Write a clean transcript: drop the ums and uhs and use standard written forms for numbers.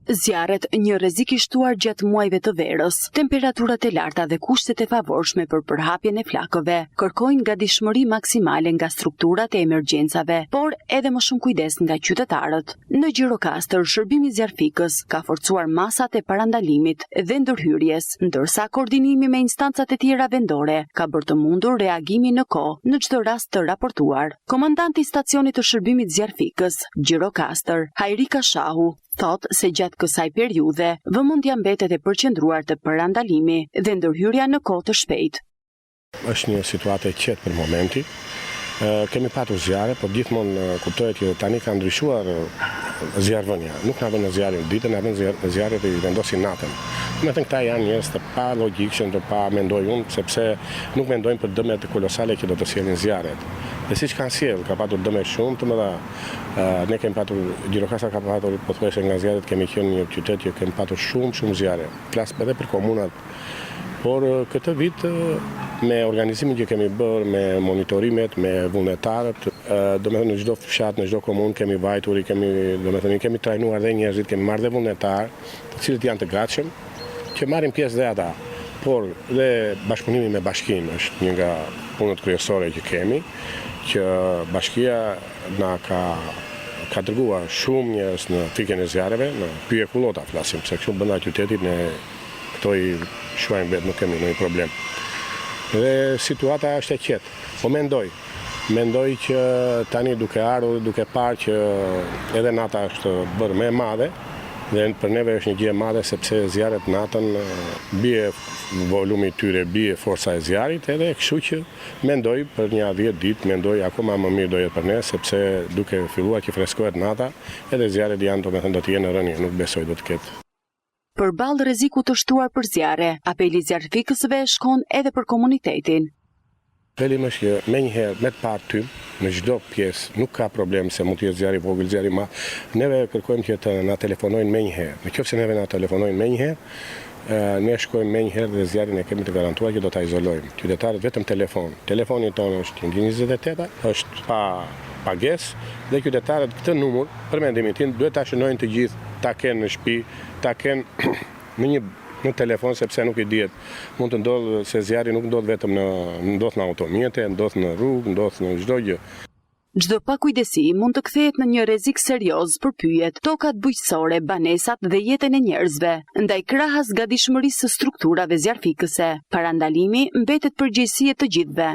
Zjarret, një rrezik i shtuar gjatë muajve të verës. Temperaturat e larta dhe kushtet e favorshme për përhapjen e flakëve kërkojnë gatishmëri maksimale nga strukturat e emergjencave, por edhe më shumë kujdes nga qytetarët. Në Gjirokastër, shërbimi zjarfikës ka forcuar masat e parandalimit dhe ndërhyrjes, ndërsa koordinimi me instancat e tjera vendore ka bërë të mundur reagimin në kohë në çdo rast të raportuar. Komandanti i stacionit të shërbimit zjarfikës, Gjirokastër, Hajrika Shahu, thot se gjatë kësaj periudhe, vëmendja mbetet e përqendruar te parandalimi dhe ndërhyrja në kohë të shpejtë. Është një situatë e qetë për momenti. Kemi patur zjarre, por gjithmonë kuptohet që tani ka ndryshuar zjarrvënia. Nuk na vjen zjarri ditën, na vjen zjarri i vendosin natën. Me thënë këta janë njerëz të pa logjikshëm, të pa mendoj unë, sepse nuk mendojnë për dëmet kolosale që do të sjellin zjarret. Dhe siç kanë sjell, ka patur dëme shumë të mëdha. Ne kemi patur, Gjirokastra ka patur, pothuajse nga zjarret kemi qenë një qytet që kemi patur shumë zjarre. Flas edhe për komunat. Por këtë vit me organizimin që kemi bërë, me monitorimet, me vullnetarët, domethënë në çdo fshat, në çdo komunë kemi vajtur, kemi trajnuar dhe njerëzit, kemi marrë dhe vullnetarë, të cilët janë të gatshëm, që marrin pjesë dhe ata. Por dhe bashkëpunimi me bashkinë është një nga punët kryesore që kemi, që bashkia na ka dërguar shumë njerëz në pikën e zjarreve, në pyje kullota flasim, se kështu brenda qytetit ne këto i shuajmë vetë, nuk kemi ndonjë problem. Dhe situata është e qetë. Po mendoj që tani duke ardhur, duke parë që edhe nata është bërë më e madhe, dhe për neve është një gjë e madhe sepse zjarret natën bie volumi i tyre, bie forca e zjarrit, edhe kështu që mendoj për një 10 ditë, mendoj akoma më mirë do jetë për ne, sepse duke filluar që freskohet nata, edhe zjarret janë do të jenë në rënje, nuk besoj do të ketë. Përballë rrezikut të shtuar për zjarre, apeli zjarfikësve shkon edhe për komunitetin. Apeli është që menjëherë me të parë ty, në çdo pjesë nuk ka problem se mund të jetë zjarri vogël, zjarri i madh. Neve kërkojmë që të na telefonojnë menjëherë. Nëse neve na telefonojnë menjëherë, ne shkojmë menjëherë dhe zjarrin e kemi të garantuar që do ta izolojmë. Qytetarët vetëm telefon. Telefoni tonë është 128, është pa pagesë dhe qytetarët këtë numër, për mendimin tim, duhet ta shënojnë të gjithë, ta kenë në shtëpi, ta kenë në telefon, sepse nuk i dihet. Mund të ndodhë se zjarri nuk ndodh vetëm ndodh në automjete, ndodh në rrugë, ndodh në çdo gjë. Çdo pakujdesi mund të kthehet në një rrezik serioz për pyjet, tokat bujqësore, banesat dhe jetën e njerëzve. Ndaj krahas gatishmërisë së strukturave zjarfikëse, parandalimi mbetet përgjegjësi e të gjithëve.